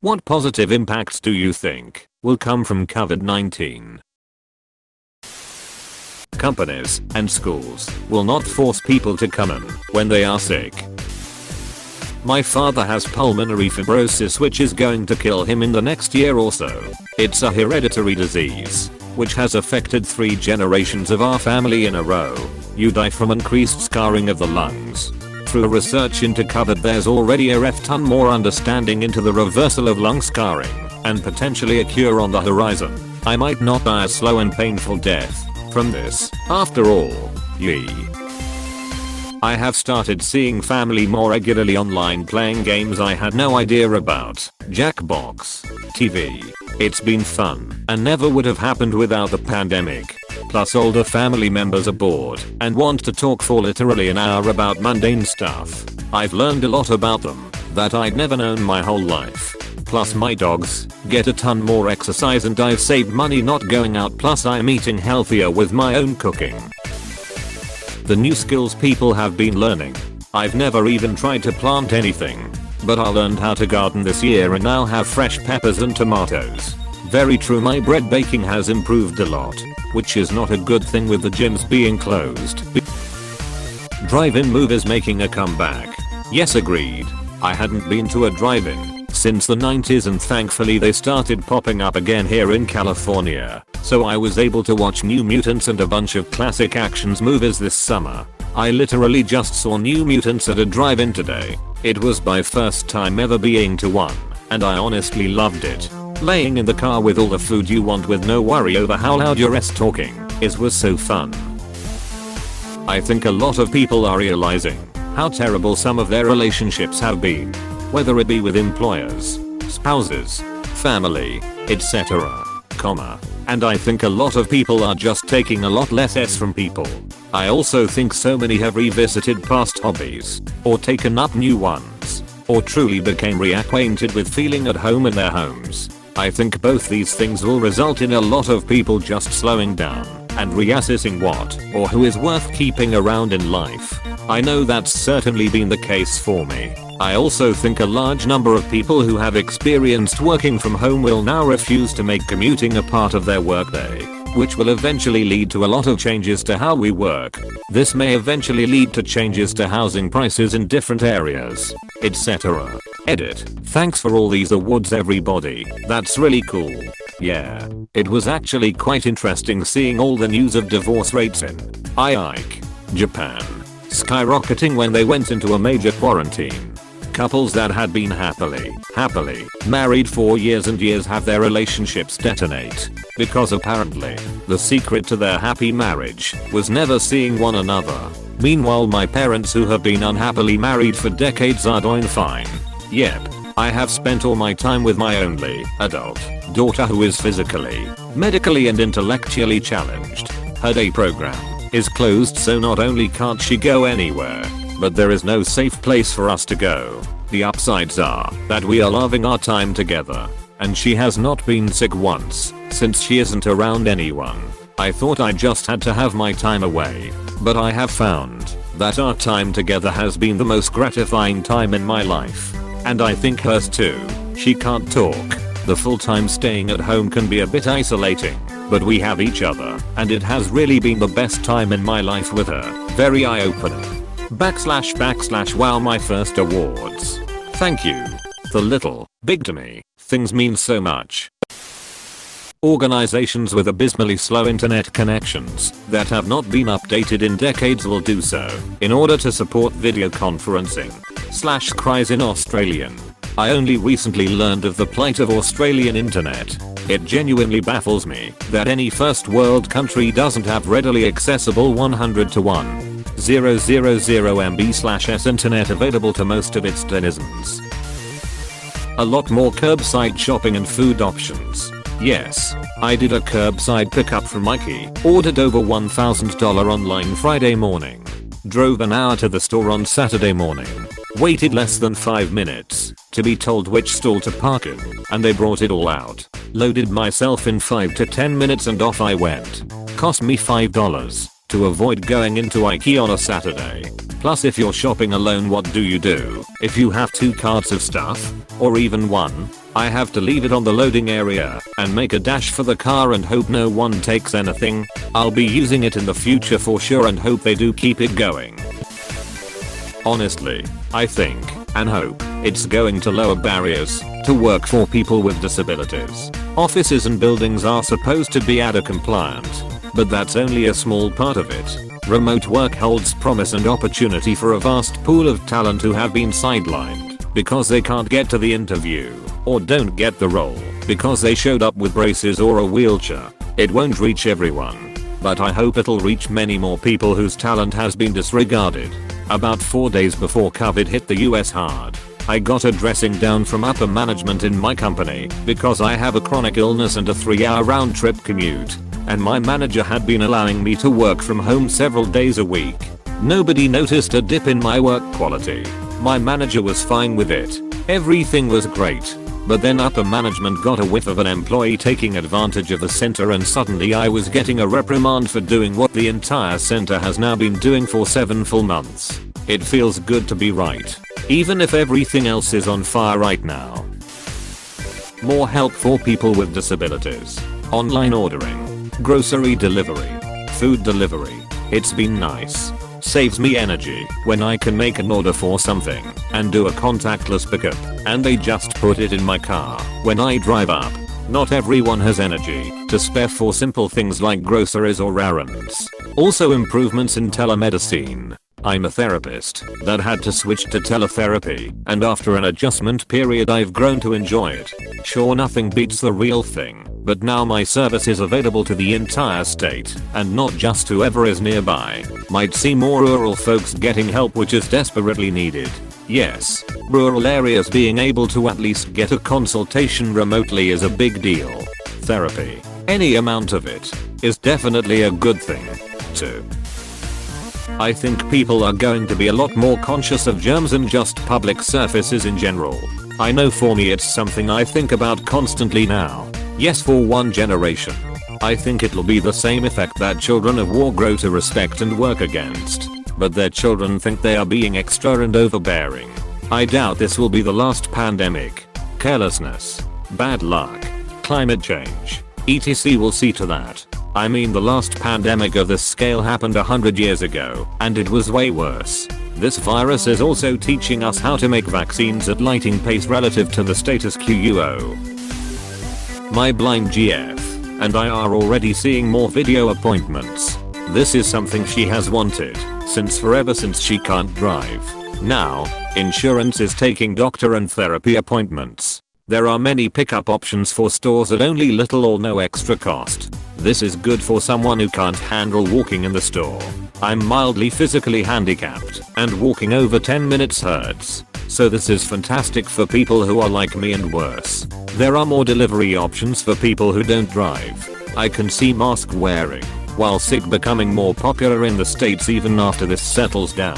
What positive impacts do you think will come from COVID-19? Companies and schools will not force people to come in when they are sick. My father has pulmonary fibrosis, which is going to kill him in the next year or so. It's a hereditary disease, which has affected 3 generations of our family in a row. You die from increased scarring of the lungs. Through research into COVID, there's already a ton more understanding into the reversal of lung scarring, and potentially a cure on the horizon. I might not die a slow and painful death from this, after all. I have started seeing family more regularly online playing games I had no idea about. Jackbox, TV. It's been fun, and never would have happened without the pandemic. Plus older family members are bored and want to talk for literally an hour about mundane stuff. I've learned a lot about them that I'd never known my whole life. Plus my dogs get a ton more exercise and I've saved money not going out, plus I'm eating healthier with my own cooking. The new skills people have been learning. I've never even tried to plant anything, but I learned how to garden this year and now have fresh peppers and tomatoes. Very true, my bread baking has improved a lot, which is not a good thing with the gyms being closed. Drive-in movies making a comeback. Yes, agreed. I hadn't been to a drive-in since the 90s and thankfully they started popping up again here in California, so I was able to watch New Mutants and a bunch of classic actions movies this summer. I literally just saw New Mutants at a drive-in today. It was my first time ever being to one, and I honestly loved it. Laying in the car with all the food you want with no worry over how loud you're talking was so fun. I think a lot of people are realizing how terrible some of their relationships have been, whether it be with employers, spouses, family, etc. And I think a lot of people are just taking a lot less S from people. I also think so many have revisited past hobbies, or taken up new ones, or truly became reacquainted with feeling at home in their homes. I think both these things will result in a lot of people just slowing down and reassessing what or who is worth keeping around in life. I know that's certainly been the case for me. I also think a large number of people who have experienced working from home will now refuse to make commuting a part of their workday, which will eventually lead to a lot of changes to how we work. This may eventually lead to changes to housing prices in different areas, etc. Edit. Thanks for all these awards, everybody. That's really cool. Yeah, it was actually quite interesting seeing all the news of divorce rates in Japan skyrocketing when they went into a major quarantine. Couples that had been happily married for years and years have their relationships detonate because apparently the secret to their happy marriage was never seeing one another. Meanwhile, my parents, who have been unhappily married for decades, are doing fine. Yep, I have spent all my time with my only adult daughter, who is physically, medically and intellectually challenged. Her day program is closed, so not only can't she go anywhere, but there is no safe place for us to go. The upsides are that we are loving our time together, and she has not been sick once since she isn't around anyone. I thought I just had to have my time away, but I have found that our time together has been the most gratifying time in my life. And I think hers too. She can't talk. The full-time staying at home can be a bit isolating, but we have each other, and it has really been the best time in my life with her. Very eye-opening. / wow, my first awards. Thank you. The little, big to me, things mean so much. Organizations with abysmally slow internet connections that have not been updated in decades will do so in order to support video conferencing. / cries in Australian. I only recently learned of the plight of Australian internet. It genuinely baffles me that any first world country doesn't have readily accessible 100 to 1,000 MB/s internet available to most of its denizens. A lot more curbside shopping and food options. Yes, I did a curbside pickup from Mikey, ordered over $1,000 online Friday morning, drove an hour to the store on Saturday morning, waited less than 5 minutes to be told which stall to park in, and they brought it all out. Loaded myself in 5 to 10 minutes and off I went. Cost me $5 to avoid going into IKEA on a Saturday. Plus, if you're shopping alone, what do? If you have 2 carts of stuff, or even 1, I have to leave it on the loading area and make a dash for the car and hope no one takes anything. I'll be using it in the future for sure and hope they do keep it going. Honestly, I think and hope it's going to lower barriers to work for people with disabilities. Offices and buildings are supposed to be ADA compliant, but that's only a small part of it. Remote work holds promise and opportunity for a vast pool of talent who have been sidelined because they can't get to the interview or don't get the role because they showed up with braces or a wheelchair. It won't reach everyone, but I hope it'll reach many more people whose talent has been disregarded. About 4 days before COVID hit the US hard, I got a dressing down from upper management in my company because I have a chronic illness and a 3-hour round trip commute, and my manager had been allowing me to work from home several days a week. Nobody noticed a dip in my work quality. My manager was fine with it. Everything was great. But then upper management got a whiff of an employee taking advantage of the center and suddenly I was getting a reprimand for doing what the entire center has now been doing for 7 full months. It feels good to be right, even if everything else is on fire right now. More help for people with disabilities. Online ordering, grocery delivery, food delivery. It's been nice. Saves me energy when I can make an order for something and do a contactless pickup and they just put it in my car when I drive up. Not everyone has energy to spare for simple things like groceries or errands. Also improvements in telemedicine. I'm a therapist that had to switch to teletherapy and after an adjustment period I've grown to enjoy it. Sure, nothing beats the real thing, but now my service is available to the entire state and not just whoever is nearby. Might see more rural folks getting help which is desperately needed. Yes, rural areas being able to at least get a consultation remotely is a big deal. Therapy, any amount of it, is definitely a good thing too. I think people are going to be a lot more conscious of germs and just public surfaces in general. I know for me it's something I think about constantly now. Yes, for one generation. I think it'll be the same effect that children of war grow to respect and work against. But their children think they are being extra and overbearing. I doubt this will be the last pandemic. Carelessness, bad luck, climate change, etc. will see to that. I mean, the last pandemic of this scale happened 100 years ago, and it was way worse. This virus is also teaching us how to make vaccines at lightning pace relative to the status quo. My blind GF and I are already seeing more video appointments. This is something she has wanted since she can't drive. Now, insurance is taking doctor and therapy appointments. There are many pickup options for stores at only little or no extra cost. This is good for someone who can't handle walking in the store. I'm mildly physically handicapped and walking over 10 minutes hurts. So this is fantastic for people who are like me and worse. There are more delivery options for people who don't drive. I can see mask wearing while sick becoming more popular in the States even after this settles down,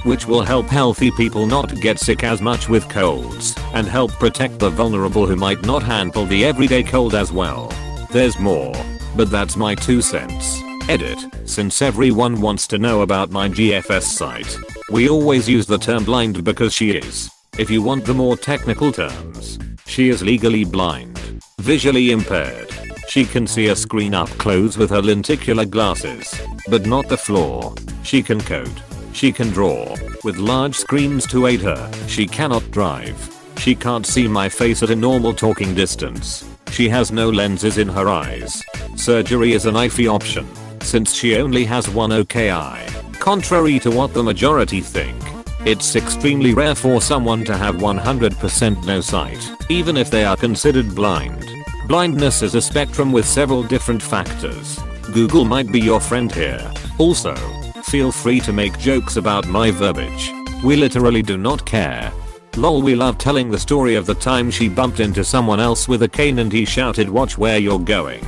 which will help healthy people not get sick as much with colds and help protect the vulnerable who might not handle the everyday cold as well. There's more, but that's my 2 cents. Edit. Since everyone wants to know about my GFS site, we always use the term blind because she is. If you want the more technical terms, she is legally blind, visually impaired. She can see a screen up close with her lenticular glasses, but not the floor. She can code. She can draw with large screens to aid her. She cannot drive. She can't see my face at a normal talking distance. She has no lenses in her eyes. Surgery is an iffy option, since she only has one okay eye. Contrary to what the majority think, it's extremely rare for someone to have 100% no sight, even if they are considered blind. Blindness is a spectrum with several different factors. Google might be your friend here. Also, feel free to make jokes about my verbiage. We literally do not care. Lol, we love telling the story of the time she bumped into someone else with a cane and he shouted, "Watch where you're going."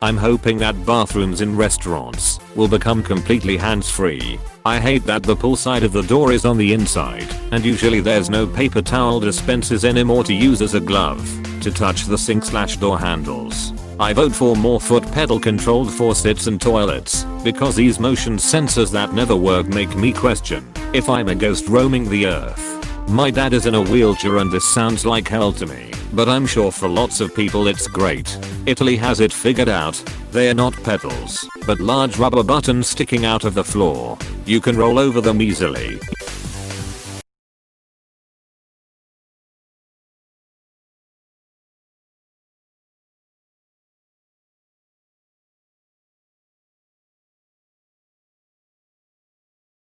I'm hoping that bathrooms in restaurants will become completely hands-free. I hate that the pull side of the door is on the inside, and usually there's no paper towel dispensers anymore to use as a glove to touch the sink/door handles. I vote for more foot pedal controlled faucets and toilets, because these motion sensors that never work make me question if I'm a ghost roaming the earth. My dad is in a wheelchair and this sounds like hell to me, but I'm sure for lots of people it's great. Italy has it figured out. They are not pedals, but large rubber buttons sticking out of the floor. You can roll over them easily.